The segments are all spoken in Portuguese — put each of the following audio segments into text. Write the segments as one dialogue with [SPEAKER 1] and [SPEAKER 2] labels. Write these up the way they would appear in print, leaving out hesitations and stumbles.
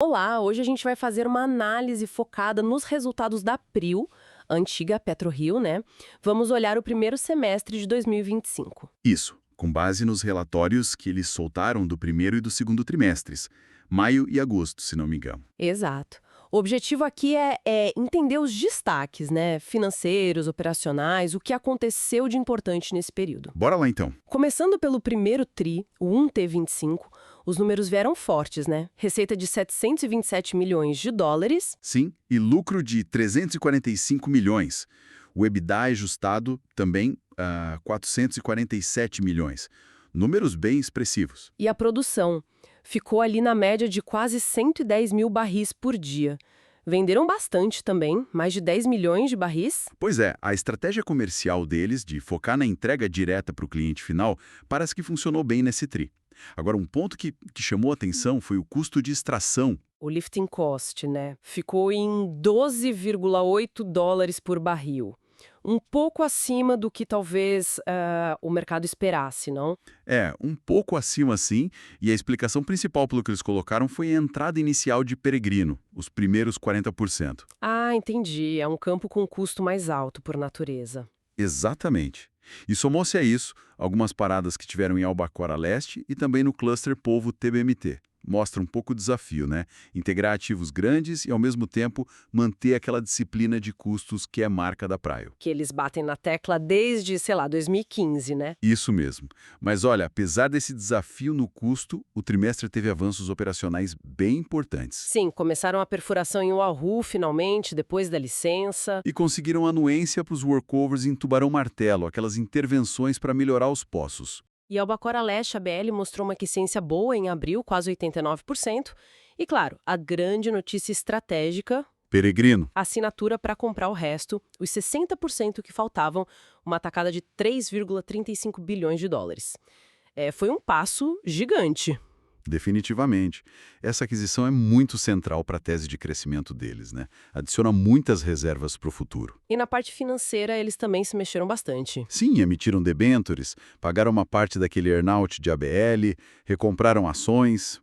[SPEAKER 1] Olá, hoje a gente vai fazer uma análise focada nos resultados da PRIO, a antiga PetroRio, né? Vamos olhar o primeiro semestre de 2025.
[SPEAKER 2] Isso, com base nos relatórios que eles soltaram do primeiro e do segundo trimestres, maio e agosto, se não me engano.
[SPEAKER 1] Exato. O objetivo aqui é entender os destaques, né? Financeiros, operacionais, o que aconteceu de importante nesse período.
[SPEAKER 2] Bora lá então.
[SPEAKER 1] Começando pelo primeiro TRI, o 1T25, os números vieram fortes, né? Receita de 727 milhões de dólares.
[SPEAKER 2] Sim, e lucro de 345 milhões. O EBITDA ajustado também 447 milhões. Números bem expressivos.
[SPEAKER 1] E a produção ficou ali na média de quase 110 mil barris por dia. Venderam bastante também, mais de 10 milhões de barris.
[SPEAKER 2] Pois é, a estratégia comercial deles de focar na entrega direta para o cliente final parece que funcionou bem nesse tri. Agora, um ponto que chamou a atenção foi o custo de extração.
[SPEAKER 1] O lifting cost, né? Ficou em 12,8 dólares por barril. Um pouco acima do que talvez o mercado esperasse, não?
[SPEAKER 2] É, um pouco acima sim, e a explicação principal pelo que eles colocaram foi a entrada inicial de Peregrino, os primeiros 40%.
[SPEAKER 1] Ah, entendi. É um campo com custo mais alto por natureza.
[SPEAKER 2] Exatamente. E somou-se a isso algumas paradas que tiveram em Albacora Leste e também no cluster Polvo TBMT. Mostra um pouco o desafio, né? Integrar ativos grandes e, ao mesmo tempo, manter aquela disciplina de custos que é marca da Praio.
[SPEAKER 1] Que eles batem na tecla desde, sei lá, 2015, né?
[SPEAKER 2] Isso mesmo. Mas olha, apesar desse desafio no custo, o trimestre teve avanços operacionais bem importantes.
[SPEAKER 1] Sim, começaram a perfuração em Oahu, finalmente, depois da licença.
[SPEAKER 2] E conseguiram anuência para os workovers em Tubarão Martelo, aquelas intervenções para melhorar os poços.
[SPEAKER 1] E Albacora Leste, a BL, mostrou uma eficiência boa em abril, quase 89%. E, claro, a grande notícia estratégica,
[SPEAKER 2] Peregrino.
[SPEAKER 1] a assinatura para comprar o resto, os 60% que faltavam, uma tacada de 3,35 bilhões de dólares. Foi um passo gigante.
[SPEAKER 2] Definitivamente. Essa aquisição é muito central para a tese de crescimento deles, né? Adiciona muitas reservas para o futuro.
[SPEAKER 1] E na parte financeira, eles também se mexeram bastante.
[SPEAKER 2] Sim, emitiram debêntures, pagaram uma parte daquele earnout de ABL, recompraram ações.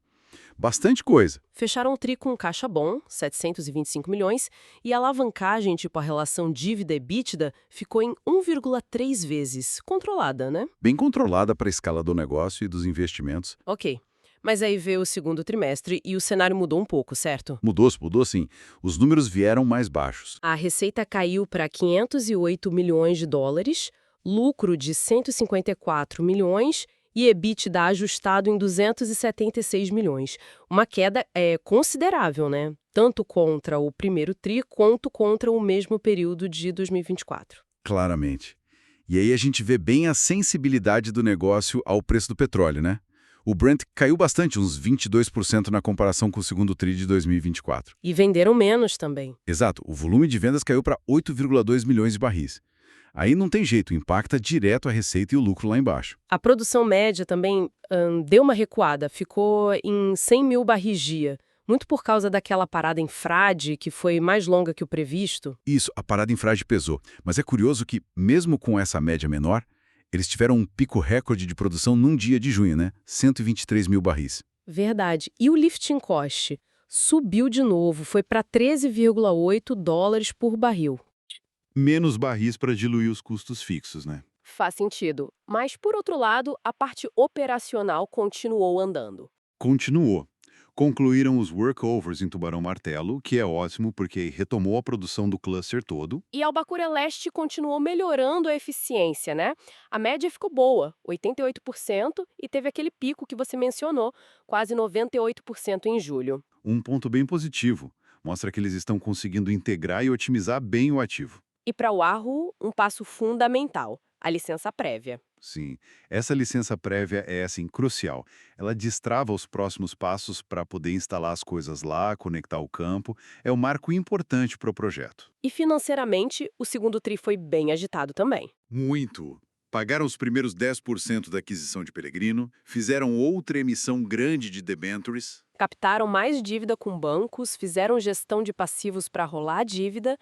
[SPEAKER 2] Bastante coisa.
[SPEAKER 1] Fecharam o tri com caixa bom, 725 milhões, e a alavancagem, tipo a relação dívida-EBITDA, ficou em 1,3 vezes. Controlada, né?
[SPEAKER 2] Bem controlada para a escala do negócio e dos investimentos.
[SPEAKER 1] Ok. Mas aí veio o segundo trimestre e o cenário mudou um pouco, certo?
[SPEAKER 2] Mudou sim. Os números vieram mais baixos.
[SPEAKER 1] A receita caiu para 508 milhões de dólares, lucro de 154 milhões e EBITDA ajustado em 276 milhões. Uma queda considerável, né? Tanto contra o primeiro tri quanto contra o mesmo período de 2024.
[SPEAKER 2] Claramente. E aí a gente vê bem a sensibilidade do negócio ao preço do petróleo, né? O Brent caiu bastante, uns 22% na comparação com o segundo tri de 2024.
[SPEAKER 1] E venderam menos também.
[SPEAKER 2] Exato, o volume de vendas caiu para 8,2 milhões de barris. Aí não tem jeito, impacta direto a receita e o lucro lá embaixo.
[SPEAKER 1] A produção média também deu uma recuada, ficou em 100 mil barris dia, muito por causa daquela parada em Frade, que foi mais longa que o previsto.
[SPEAKER 2] Isso, a parada em Frade pesou. Mas é curioso que, mesmo com essa média menor, eles tiveram um pico recorde de produção num dia de junho, né? 123 mil barris.
[SPEAKER 1] Verdade. E o lifting cost subiu de novo, foi para 13,8 dólares por barril.
[SPEAKER 3] Menos barris para diluir os custos fixos, né?
[SPEAKER 1] Faz sentido. Mas, por outro lado, a parte operacional continuou andando.
[SPEAKER 3] Continuou. Concluíram os workovers em Tubarão Martelo, que é ótimo porque retomou a produção do cluster todo.
[SPEAKER 1] E Albacora Leste continuou melhorando a eficiência, né? A média ficou boa, 88%, e teve aquele pico que você mencionou, quase 98% em julho.
[SPEAKER 3] Um ponto bem positivo. Mostra que eles estão conseguindo integrar e otimizar bem o ativo.
[SPEAKER 1] E para o Arru, um passo fundamental, a licença prévia.
[SPEAKER 3] Sim, essa licença prévia é, assim, crucial. Ela destrava os próximos passos para poder instalar as coisas lá, conectar o campo. É um marco importante para o projeto.
[SPEAKER 1] E financeiramente, o segundo tri foi bem agitado também.
[SPEAKER 3] Muito. Pagaram os primeiros 10% da aquisição de Peregrino, fizeram outra emissão grande de debentures.
[SPEAKER 1] Captaram mais dívida com bancos, fizeram gestão de passivos para rolar a dívida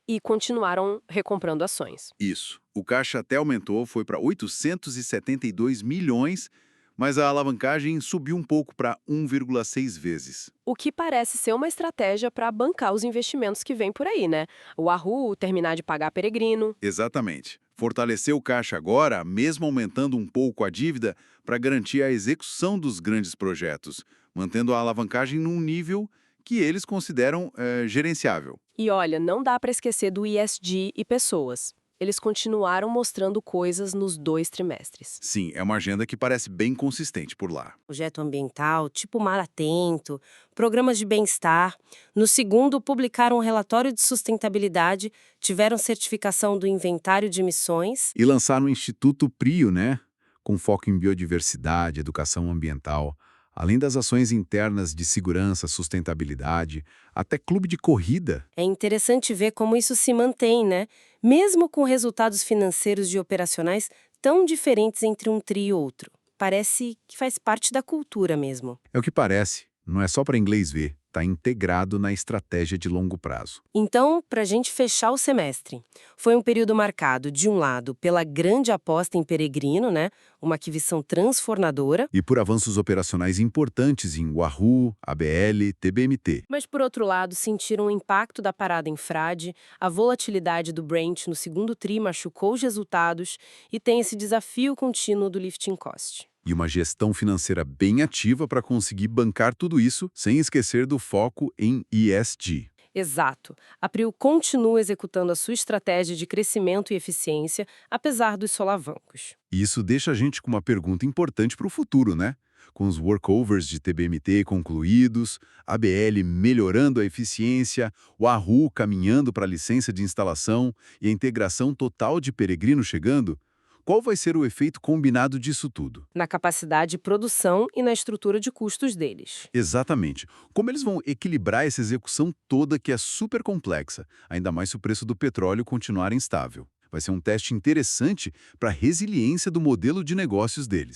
[SPEAKER 1] e continuaram recomprando ações.
[SPEAKER 3] Isso. O caixa até aumentou, foi para 872 milhões, mas a alavancagem subiu um pouco para 1,6 vezes.
[SPEAKER 1] O que parece ser uma estratégia para bancar os investimentos que vêm por aí, né? O Wahoo terminar de pagar Peregrino.
[SPEAKER 3] Exatamente. Fortalecer o caixa agora, mesmo aumentando um pouco a dívida, para garantir a execução dos grandes projetos, mantendo a alavancagem num nível que eles consideram gerenciável.
[SPEAKER 1] E olha, não dá para esquecer do ESG e pessoas. Eles continuaram mostrando coisas nos 2 trimestres.
[SPEAKER 3] Sim, é uma agenda que parece bem consistente por lá.
[SPEAKER 4] Projeto ambiental, tipo Mar Atento, programas de bem-estar. No segundo, publicaram um relatório de sustentabilidade, tiveram certificação do inventário de emissões.
[SPEAKER 3] E lançaram o Instituto PRIO, né? Com foco em biodiversidade, educação ambiental, além das ações internas de segurança, sustentabilidade, até clube de corrida.
[SPEAKER 4] É interessante ver como isso se mantém, né? Mesmo com resultados financeiros e operacionais tão diferentes entre um tri e outro. Parece que faz parte da cultura mesmo.
[SPEAKER 3] É o que parece, não é só para inglês ver, está integrado na estratégia de longo prazo.
[SPEAKER 4] Então, para a gente fechar o semestre, foi um período marcado, de um lado, pela grande aposta em Peregrino, né? Uma aquisição transformadora.
[SPEAKER 3] E por avanços operacionais importantes em Wahoo, ABL, TBMT.
[SPEAKER 1] Mas, por outro lado, sentiram o impacto da parada em Frade, a volatilidade do Brent no segundo tri machucou os resultados e tem esse desafio contínuo do lifting cost.
[SPEAKER 3] E uma gestão financeira bem ativa para conseguir bancar tudo isso, sem esquecer do foco em ESG.
[SPEAKER 1] Exato. A Prio continua executando a sua estratégia de crescimento e eficiência, apesar dos solavancos.
[SPEAKER 3] E isso deixa a gente com uma pergunta importante para o futuro, né? Com os workovers de TBMT concluídos, ABL melhorando a eficiência, o Wahoo caminhando para a licença de instalação e a integração total de Peregrino chegando, qual vai ser o efeito combinado disso tudo?
[SPEAKER 1] Na capacidade de produção e na estrutura de custos deles.
[SPEAKER 3] Exatamente. Como eles vão equilibrar essa execução toda que é super complexa, ainda mais se o preço do petróleo continuar instável. Vai ser um teste interessante para a resiliência do modelo de negócios deles.